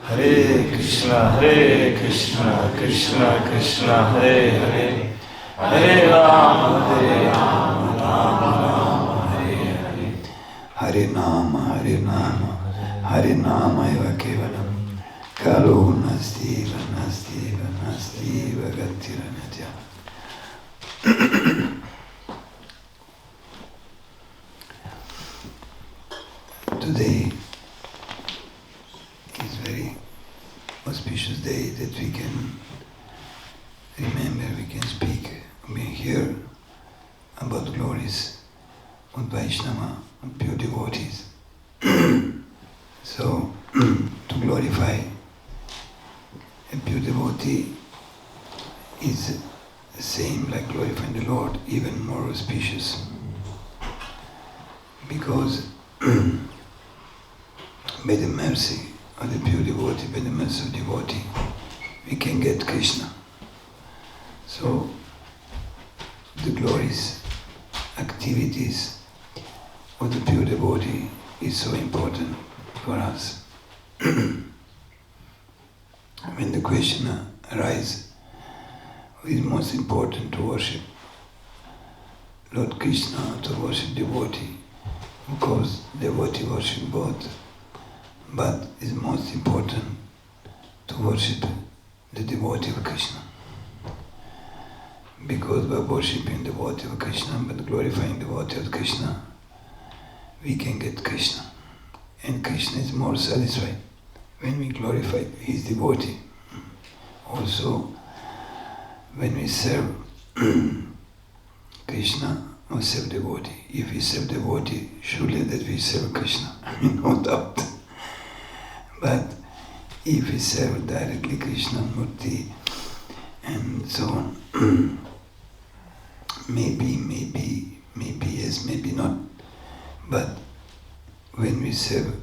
Hare Krishna, Krishna Krishna, Hare Hare, Hare Rama, Rama Rama, Hare Hare. Hare Nama, Hare Nama eva kevalam, Kalo nastiva, Gatiranatya. Today is very auspicious day that we can remember, we can speak, we hear about glories of Vaishnava, of pure devotees. So, to glorify a pure devotee is the same like glorifying the Lord, even more auspicious. Because by the mercy of the pure devotee, by the mercy of devotee, we can get Krishna. So, the glorious activities of the pure devotee is so important for us. When the question arises, who is most important to worship? Lord Krishna or to worship devotee? Of course, devotee worship both, but it's most important to worship the devotee of Krishna. Because by worshipping the devotee of Krishna, by glorifying the devotee of Krishna, we can get Krishna. And Krishna is more satisfied when we glorify his devotee. Also, when we serve Krishna or serve devotee, if we serve devotee, surely that we serve Krishna, no doubt. But if we serve directly Krishna Murti and so on, maybe yes, maybe not. But when we serve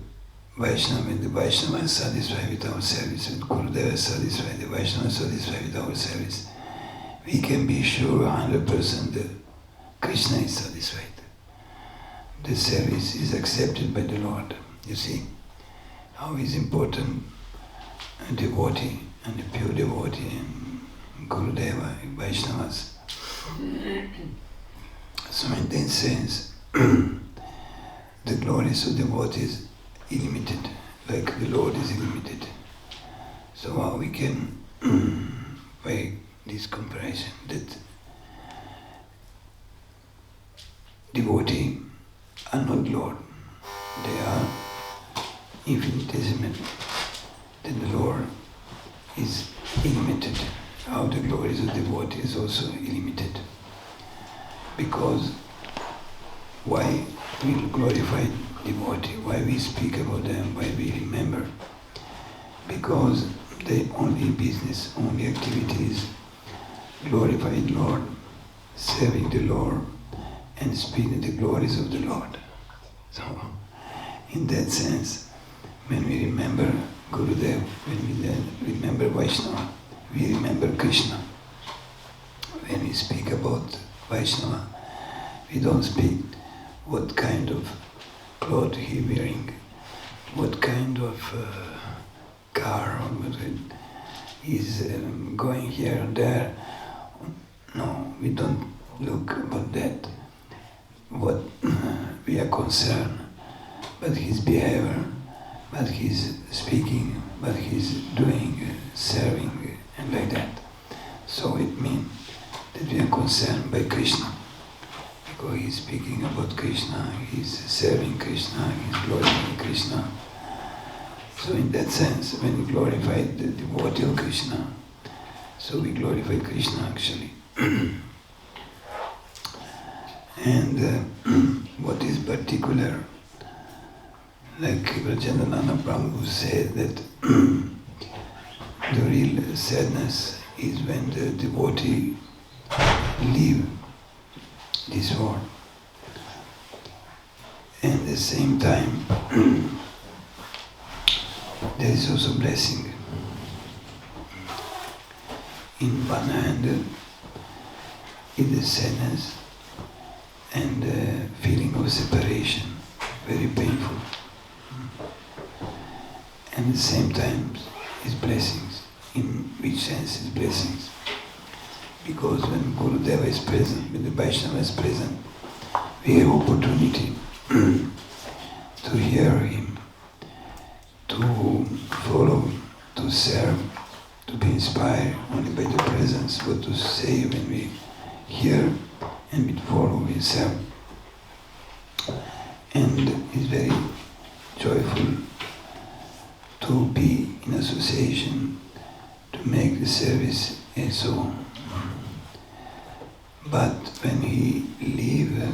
Vaishnava, when the Vaishnava is satisfied with our service, when Gurudeva is satisfied, the Vaishnava is satisfied with our service, we can be sure 100% that Krishna is satisfied. The service is accepted by the Lord. You see how is important a devotee and a pure devotee and Gurudeva, Vaishnavas. So in that sense, the glories of devotees illimited, like the Lord is illimited. So how we can, by this comparison, that devotees are not Lord, they are infinitesimal. Then the Lord is illimited. How the glories of devotees is also illimited. Because why we glorify devotee, why we speak about them, why we remember? Because the only business, only activities, glorifying the Lord, serving the Lord, and speaking the glories of the Lord. So, in that sense, when we remember Gurudev, when we then remember Vaishnava, we remember Krishna. When we speak about Vaishnava, we don't speak what kind of cloth he wearing, what kind of car, or what he's going here and there. No, we don't look about that. What we are concerned, but his behavior, but his speaking, but his doing, serving, and like that. So it means that we are concerned by Krishna. Because he's speaking about Krishna, he's serving Krishna, he's glorifying Krishna. So in that sense, when we glorify the devotee of Krishna, so we glorify Krishna actually. And what is particular, like Janardan Prabhu said that the real sadness is when the devotee leave this world. And at the same time, there is also blessing. In one hand, it is sadness and feeling of separation, very painful. and at the same time his blessings. In which sense his blessings? Because when Gurudeva is present, when the Vaishnava is present, we have opportunity to hear him, to follow, to serve, to be inspired only by the presence, what to say when we hear and we follow, we serve. And it's very joyful to be in association, to make the service and so on. But when he leaves,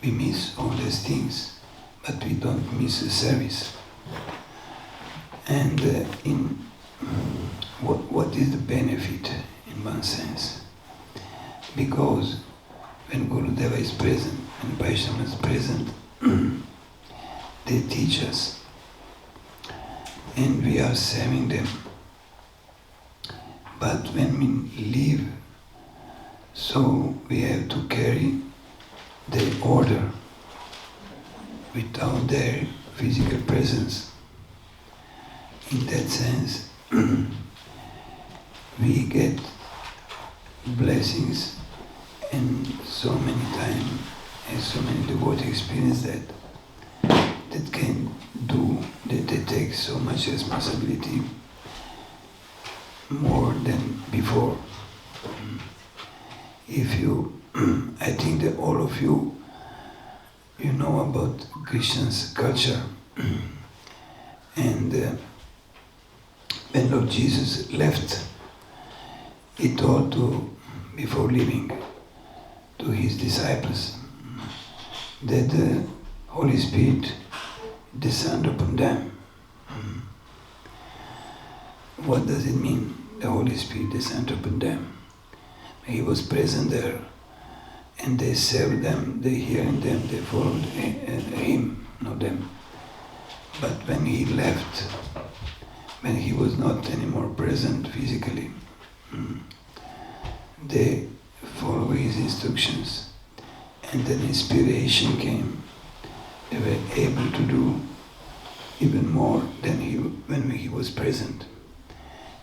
we miss all these things, but we don't miss the service. And what is the benefit in one sense? Because when Gurudeva is present and Vaishnava is present, they teach us and we are serving them. But when we leave, so we have to carry the order without their physical presence. In that sense, we get blessings, and so many times, and so many devotees experience that they take so much responsibility, more than before. I think that all of you know about Christian's culture. And when Lord Jesus left, he told before leaving to his disciples that the Holy Spirit descend upon them. What does it mean, the Holy Spirit descend upon them? He was present there, and they served them, they heard them, they followed him, not them. But when he left, when he was not anymore present physically, they followed his instructions, and then inspiration came. They were able to do even more than when he was present.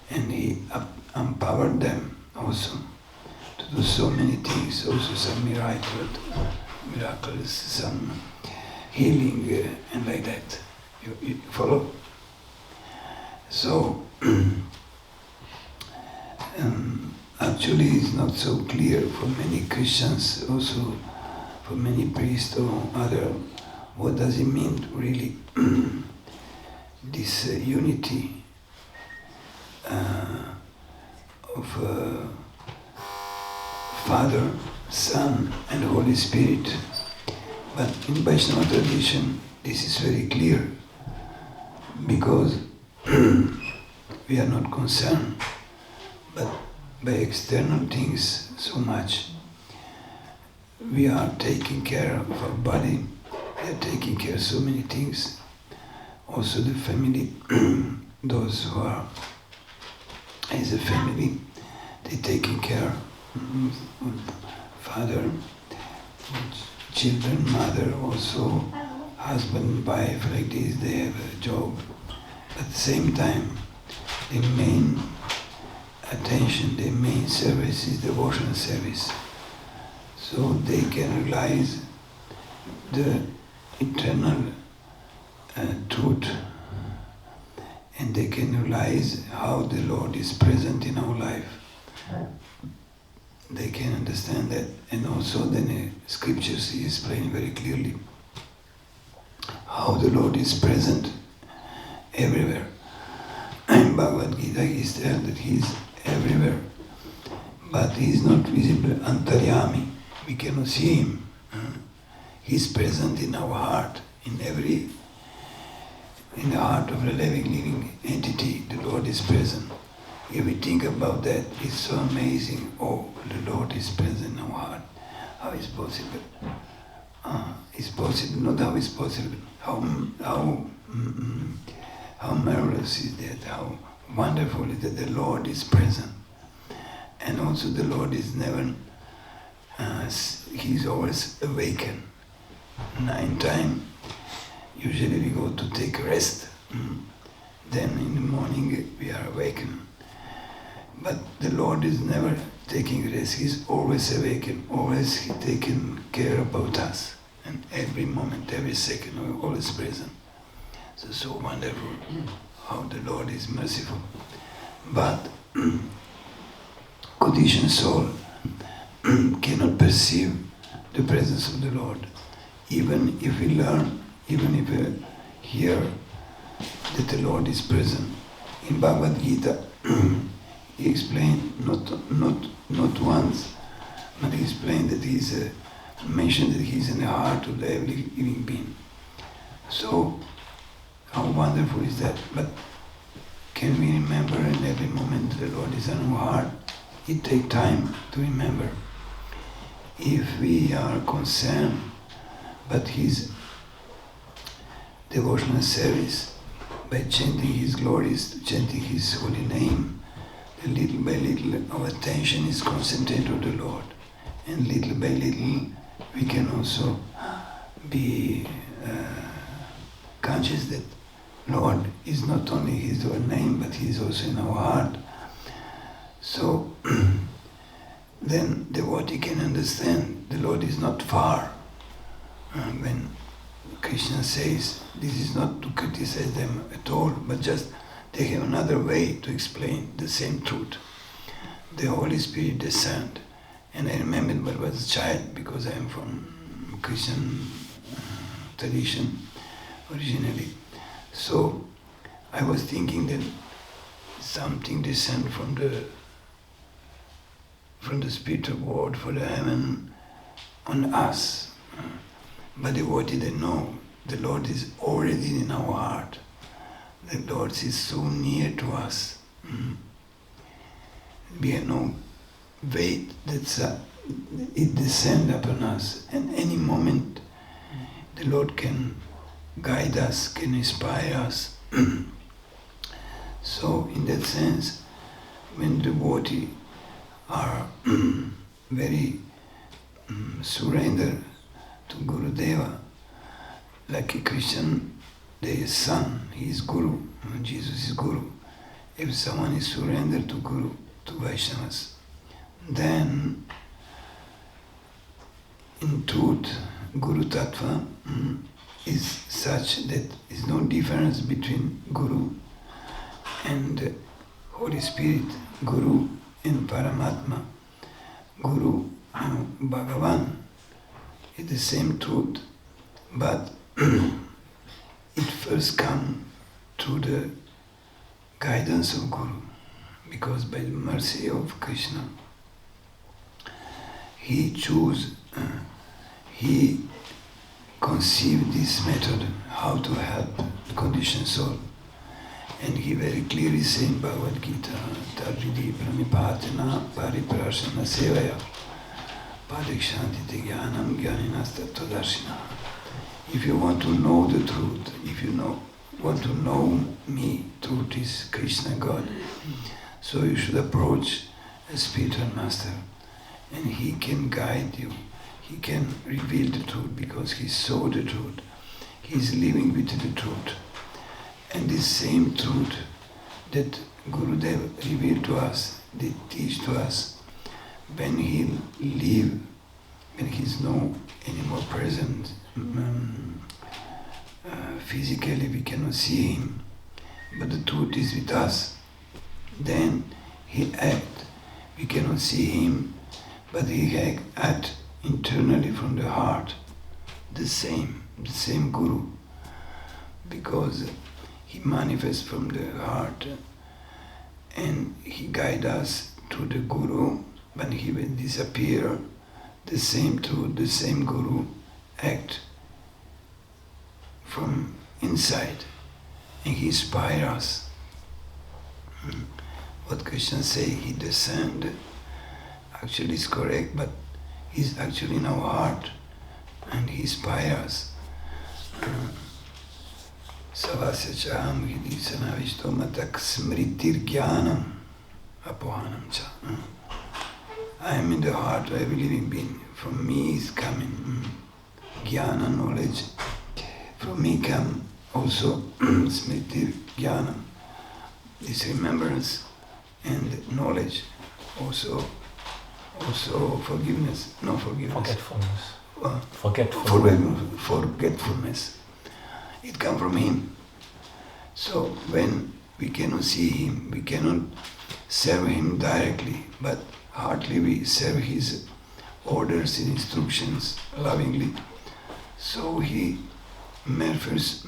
And he empowered them also to do so many things, also some miracles, some healing and like that. You follow? So, actually it's not so clear for many Christians, also for many priests or other, what does it mean really, this unity of Father, Son and Holy Spirit. But in Vaishnava tradition, this is very clear, because we are not concerned but by external things so much. We are taking care of our body, we are taking care of so many things. Also the family, those who are as a family, they taking care of father, children, mother, also husband, wife, like this, they have a job. At the same time, the main attention, the main service is devotional service. So they can realize the eternal truth, and they can realize how the Lord is present in our life. They can understand that, and also then the scriptures is explained very clearly how the Lord is present everywhere. In Bhagavad Gita he is told that he is everywhere, but he is not visible antaryami. We cannot see him. He is present in our heart, in the heart of the living entity. The Lord is present. If we think about that, it's so amazing. Oh, the Lord is present in our heart. How is possible? It's possible, not how it's possible. How marvelous is that? How wonderful is that the Lord is present. And also the Lord is never, he's always awakened. 9 times, usually we go to take rest Then in the morning we are awakened. But the Lord is never taking rest. He's always awakened, always taking care about us. And every moment, every second, we're always present. So wonderful how the Lord is merciful. But conditioned soul cannot perceive the presence of the Lord. Even if we learn, even if we hear that the Lord is present. In Bhagavad Gita, he explained, not once, but he explained that he's mentioned that he's in the heart of every living being. So, how wonderful is that? But can we remember in every moment the Lord is in our heart? It takes time to remember. If we are concerned but his devotional service, by chanting his glories, chanting his holy name, little by little our attention is concentrated on the Lord. And little by little we can also be conscious that Lord is not only his own name, but he is also in our heart. So then devotee can understand the Lord is not far. When Krishna says, this is not to criticize them at all, but just they have another way to explain the same truth. The Holy Spirit descend. And I remember when I was a child, because I am from Christian tradition originally. So I was thinking that something descend from the spiritual world, for the heaven, on us. But devotee, they know the Lord is already in our heart. The Lord is so near to us. We have no weight that it descends upon us. And any moment the Lord can guide us, can inspire us. So in that sense, when devotees are very surrendered to Gurudeva, like a Christian, their son, he is Guru, Jesus is Guru. If someone is surrendered to Guru, to Vaishnavas, then in truth, Guru-tattva is such that there is no difference between Guru and Holy Spirit, Guru and Paramatma. Guru and Bhagavan is the same truth, but it first comes through the guidance of Guru, because by the mercy of Krishna, he conceived this method, how to help the conditioned soul. And he very clearly said in Bhagavad Gita, Tarvidi pranipatena pariprashana sevaya padikshanti te jnanam jnaninastatvadarshina. If you want to know the truth, if you want to know me, truth is Krishna, God, so you should approach a spiritual master, and he can guide you. He can reveal the truth because he saw the truth. He is living with the truth. And this same truth that Gurudev revealed to us, they teach to us, when he live, when he is no anymore present, physically we cannot see him, but the truth is with us. Then he act. We cannot see him, but he act internally from the heart. The same Guru, because he manifests from the heart, and he guides us to the Guru. When he will disappear, the same truth, the same Guru act from inside, and he inspires us. What Krishna say, he descend, actually is correct, but he's actually in our heart, and he inspires us. Savasya chaham hidisana vishtomatak smritir jnanam apohanam cha. I am in the heart of every living being. From me is coming jnana, knowledge. From me come also smriti jnana, this remembrance and knowledge, also forgiveness, no forgiveness. Forgetfulness. It comes from him. So when we cannot see him, we cannot serve him directly, but heartily we serve his orders and instructions lovingly. So he mercifully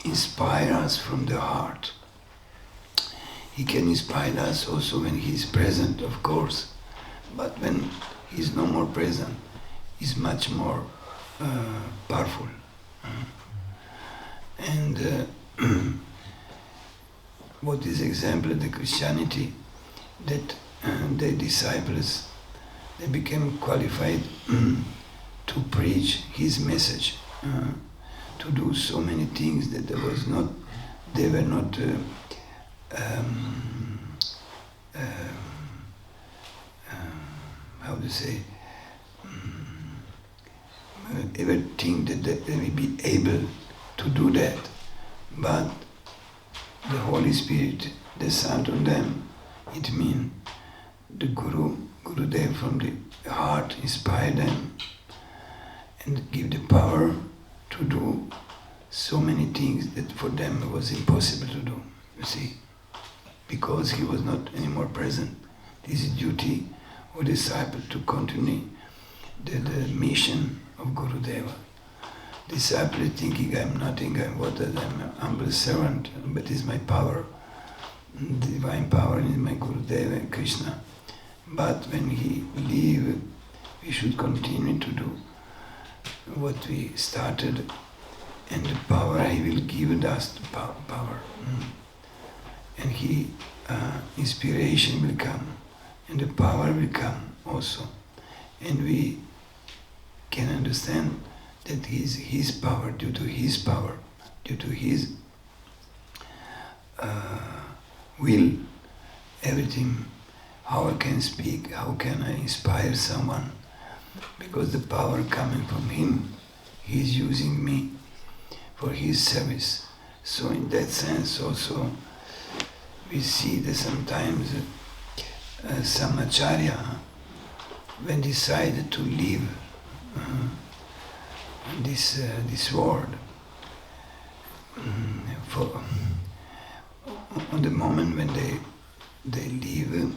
inspires us from the heart. He can inspire us also when he is present, of course, but when he is no more present, he is much more powerful. And what is example of the Christianity, that the disciples, they became qualified to preach his message, to do so many things that they were not how to say, ever think that they will be able to do that, but the Holy Spirit descend on them. It means the Gurudev from the heart inspire them and give the power to do so many things that for them it was impossible to do, you see, because he was not anymore present. This is duty of disciple to continue the mission of Gurudeva. Disciple thinking I'm nothing, I'm a humble servant, but it's my power, divine power is my Gurudeva and Krishna. But when he leave, we should continue to do what we started, and the power he will give us the power. And he inspiration will come, and the power will come also. And we can understand that is his power, due to his power, due to his will, everything, how I can speak, how can I inspire someone, because the power coming from him, he is using me for his service. So in that sense also, we see that sometimes some acharya, when decided to leave this world, on the moment when they leave,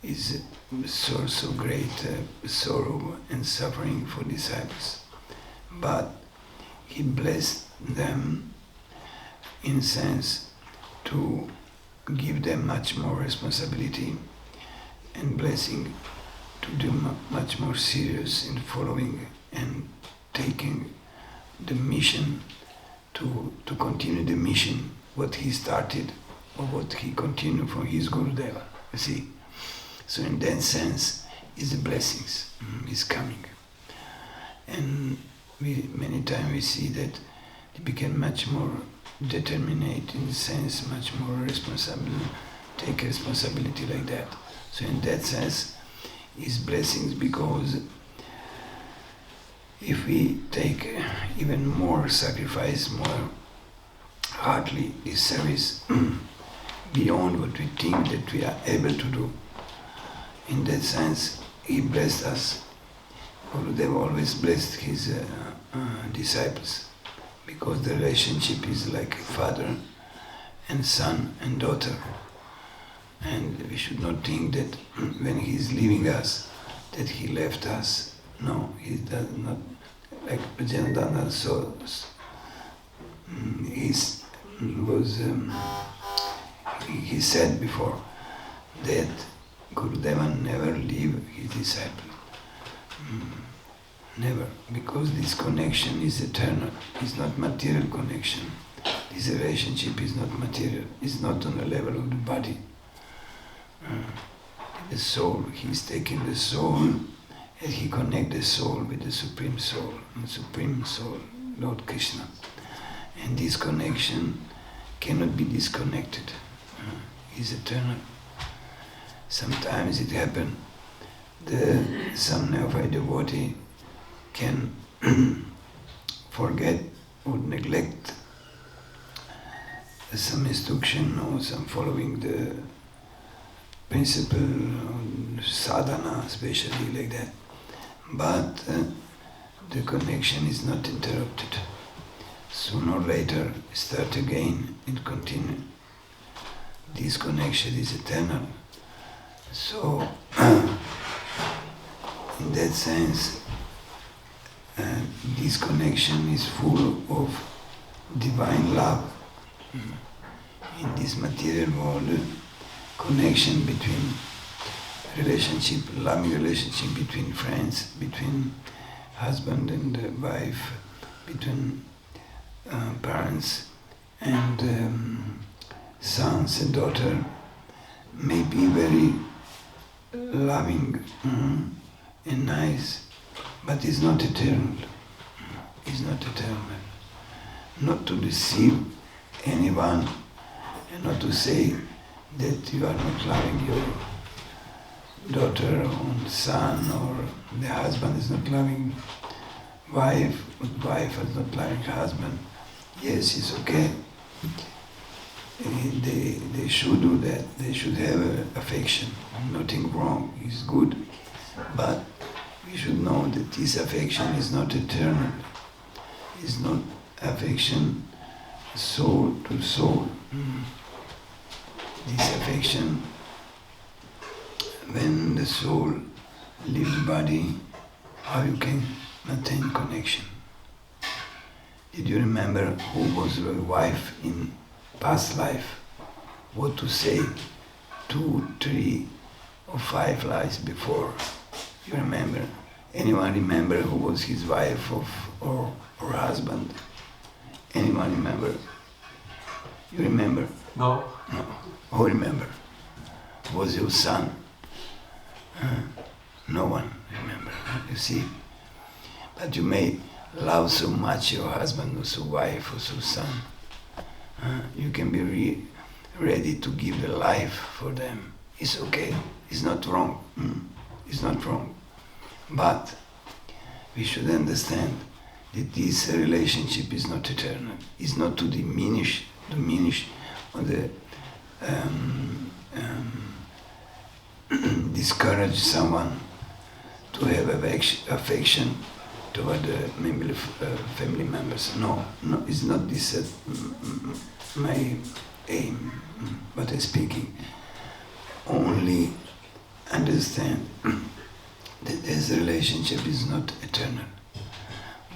is a source of great sorrow and suffering for disciples. But he blessed them in sense to give them much more responsibility and blessing to do much more serious in following and taking the mission, to continue the mission, what he started or what he continued from his Gurudeva, you see. So in that sense, is the blessings is coming. And many times we see that they became much more determined in the sense, much more responsible, take responsibility like that. So in that sense, is blessings, because if we take even more sacrifice, more heartily this service, beyond what we think that we are able to do, in that sense, he blessed us. Gurudev always blessed his disciples, because the relationship is like father and son and daughter. And we should not think that when he is leaving us, that he left us. No, he does not. Like Janardan also, he said before that Gurudeva never leave his disciple. Never, because this connection is eternal, it's not material connection. This relationship is not material, it's not on the level of the body. The soul, he's taking the soul and he connects the soul with the Supreme Soul, Lord Krishna. And this connection cannot be disconnected, it's eternal. Sometimes it happens, some neophyte devotee can forget or neglect some instruction or some following the principle, sadhana especially like that. But the connection is not interrupted. Sooner or later, start again and continue. This connection is eternal. So, in that sense, this connection is full of divine love. In this material world, connection between relationship, loving relationship between friends, between husband and wife, between parents and sons and daughter, may be very loving and nice, but is not eternal. Is not eternal. Not to deceive anyone and not to say that you are not loving your daughter or son, or the husband is not loving wife, or wife is not loving husband. Yes, it's okay. They should do that. They should have affection. Nothing wrong. It's good. But we should know that this affection is not eternal. It's not affection soul to soul. This affection, when the soul leaves the body, how you can maintain connection? Did you remember who was your wife in past life? What to say 2, 3 or 5 lives before? You remember? Anyone remember who was his wife or husband? Anyone remember? You remember? No. No. Who remember? Was your son? No one remember. You see? But you may love so much your husband or so wife or so son. You can be ready to give the life for them. It's okay. It's not wrong. It's not wrong. But we should understand that this relationship is not eternal. It's not to diminish or the discourage someone to have affection toward family members. No, it's not this my aim, but I'm speaking. Only understand that this relationship is not eternal.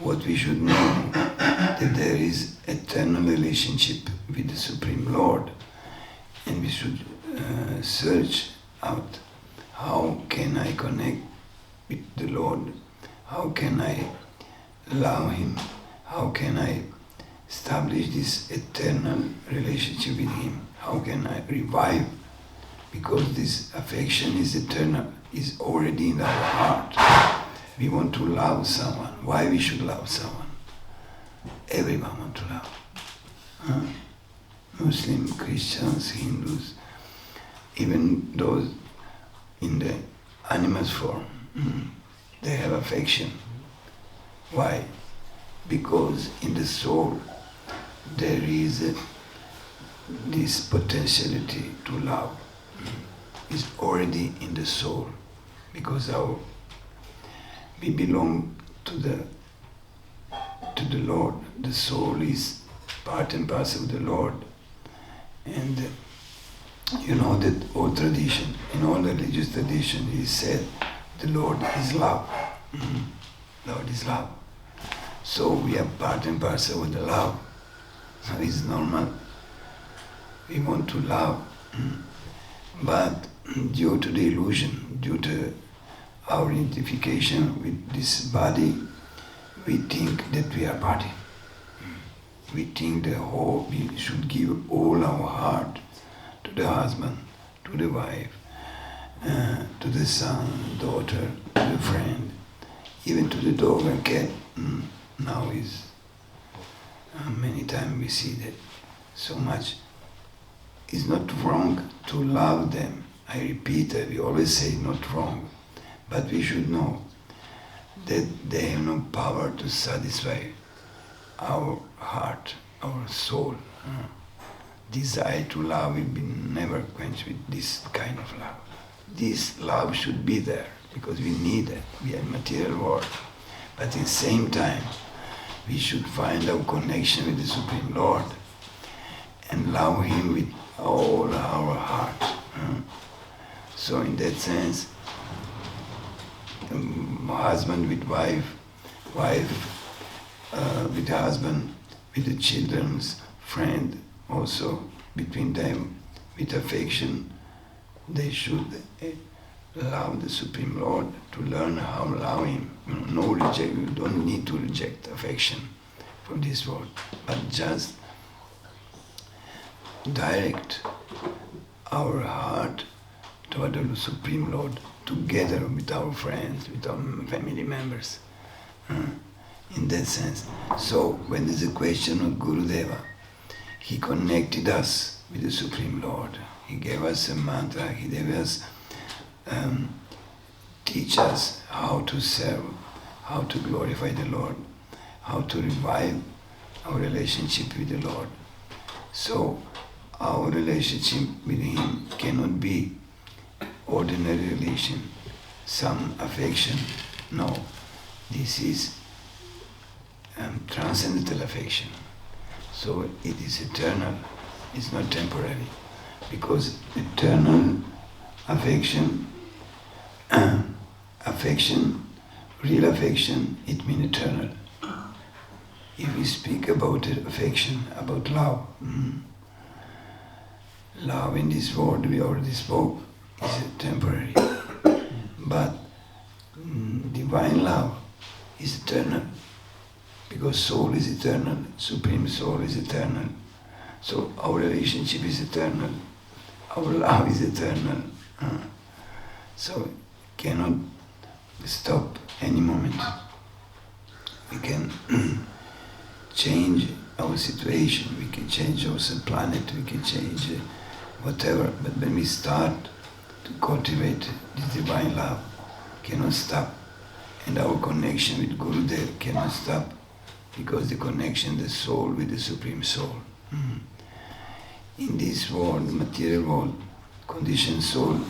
What we should know, that there is eternal relationship with the Supreme Lord, and we should search out how can I connect with the Lord, how can I love Him, how can I establish this eternal relationship with Him, how can I revive, because this affection is eternal, is already in our heart. We want to love someone. Why we should love someone? Everyone wants to love. Muslims, Christians, Hindus, even those in the animal form, they have affection. Why? Because in the soul there is this potentiality to love. It's already in the soul, because we belong to the Lord. The soul is part and parcel of the Lord. And you know that all tradition, in all religious tradition, is said the Lord is love. Lord is love. So we are part and parcel of the love. So it's normal. We want to love. But due to the illusion, due to our identification with this body, we think that we are body. We think we should give all our heart to the husband, to the wife, to the son, daughter, to the friend, even to the dog and cat. Now is many times we see that so much. It's not wrong to love them. I repeat, we always say not wrong. But we should know that they have no power to satisfy our heart, our soul, desire to love will be never quenched with this kind of love. This love should be there because we need it. We are in material world. But at the same time, we should find our connection with the Supreme Lord and love Him with all our heart. So in that sense, husband with wife with husband, with the children's friend, also between them, with affection, they should love the Supreme Lord, to learn how to love Him. No reject, you don't need to reject affection from this world, but just direct our heart toward the Supreme Lord together with our friends, with our family members. In that sense. So when there's a question of Gurudeva, he connected us with the Supreme Lord. He gave us a mantra, he gave us, teach us how to serve, how to glorify the Lord, how to revive our relationship with the Lord. So our relationship with Him cannot be ordinary relation, some affection. No, this is transcendental affection. So it is eternal, it's not temporary. Because eternal affection, real affection, it means eternal. If we speak about affection, about love, love in this world we already spoke is temporary. But divine love is eternal. Because soul is eternal, Supreme Soul is eternal. So our relationship is eternal, our love is eternal. So cannot stop any moment. We can change our situation, we can change our planet, we can change whatever. But when we start to cultivate this divine love, cannot stop. And our connection with Gurudev cannot stop. Because the connection, the soul with the Supreme Soul. In this world, the material world, conditioned soul,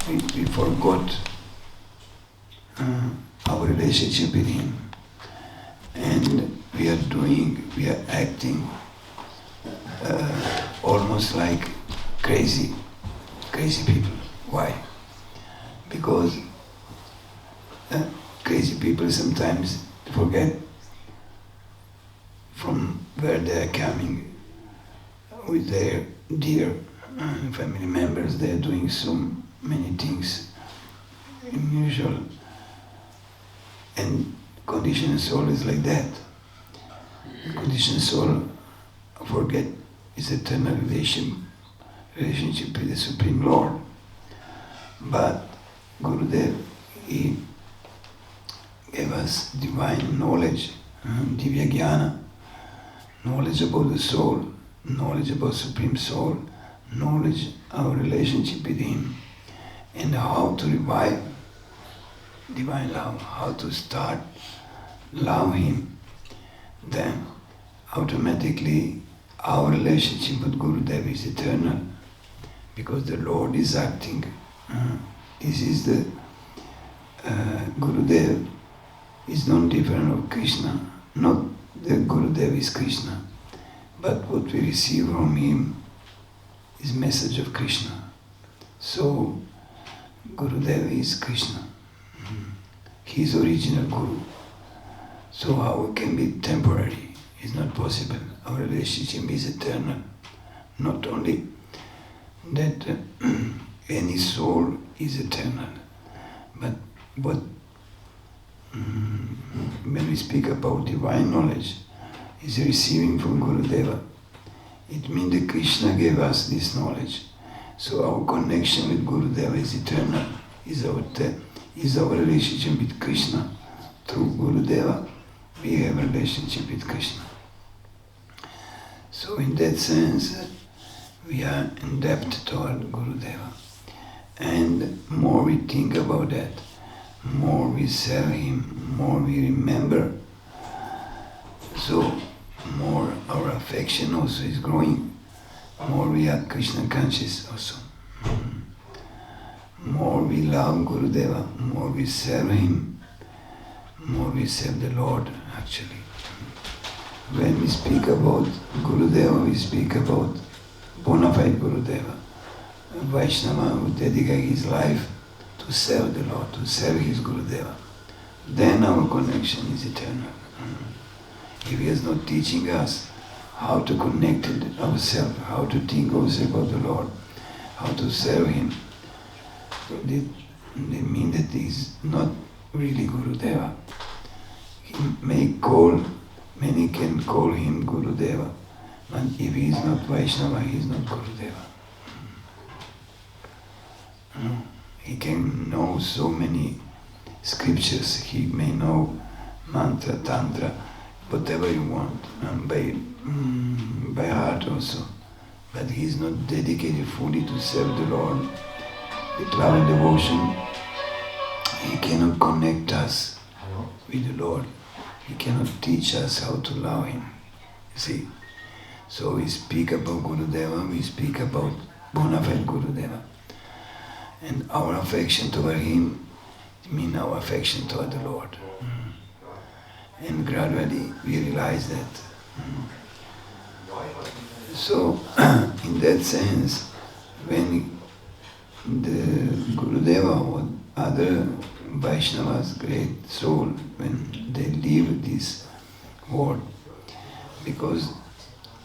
we forgot our relationship with Him. And we are acting almost like crazy people. Why? Because crazy people sometimes forget from where they are coming with their dear family members. They are doing so many things unusual, and conditioned soul is like that. Conditioned soul forget its eternal relationship with the Supreme Lord. But Gurudev, he gave us divine knowledge, Divya Jnana, knowledge about the soul, knowledge about Supreme Soul, knowledge our relationship with Him, and how to revive divine love, how to start love Him. Then automatically our relationship with Gurudev is eternal, because the Lord is acting. This is the Gurudev is not different of Krishna. Not the Gurudev is Krishna, but what we receive from him is message of Krishna. So Gurudev is Krishna. He is original Guru. So how it can be temporary? It's not possible. Our relationship is eternal. Not only that any soul is eternal, but when we speak about divine knowledge, is receiving from Gurudeva. It means that Krishna gave us this knowledge. So our connection with Gurudeva is eternal, is our relationship with Krishna. Through Gurudeva, we have a relationship with Krishna. So in that sense, we are in debt toward Gurudeva. And more we think about that, more we serve him, more we remember So more our affection also is growing, more we are Krishna conscious also. More we love Gurudeva, more we serve him, more we serve the Lord actually. When we speak about Gurudeva, we speak about bona fide Gurudeva, a Vaishnava who dedicates his life to serve the Lord, to serve his Gurudeva. Then our connection is eternal. If he is not teaching us how to connect ourselves, how to think also about the Lord, how to serve him, they mean that he is not really Gurudeva. Many can call him Gurudeva, but if he is not Vaishnava, he is not Gurudeva. He can know so many scriptures, he may know mantra, tantra, whatever you want, by heart also. But he is not dedicated fully to serve the Lord, with love and devotion. He cannot connect us with the Lord. He cannot teach us how to love him. You see? So we speak about Gurudeva, we speak about bona fide Gurudeva. And our affection toward him means our affection toward the Lord. And gradually we realize that. So, in that sense, when the Gurudeva or other Vaishnavas, great soul, when they leave this world, because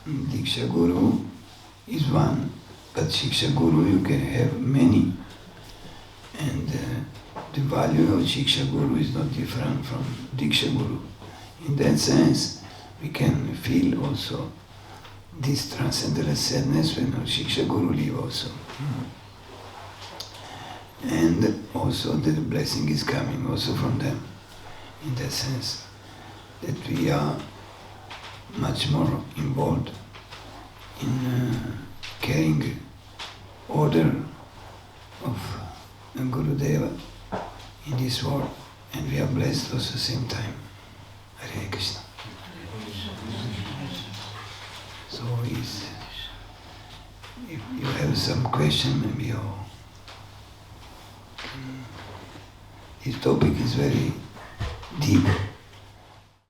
Diksha Guru is one, but Shiksha Guru you can have many. And the value of Shiksha Guru is not different from Diksha Guru. In that sense, we can feel also this transcendental sadness when our Shiksha Guru leave also. And also the blessing is coming also from them, in that sense, that we are much more involved in carrying order of Gurudeva in this world, and we are blessed also at the same time. Hare Krishna. So if you have some question, maybe this topic is very deep.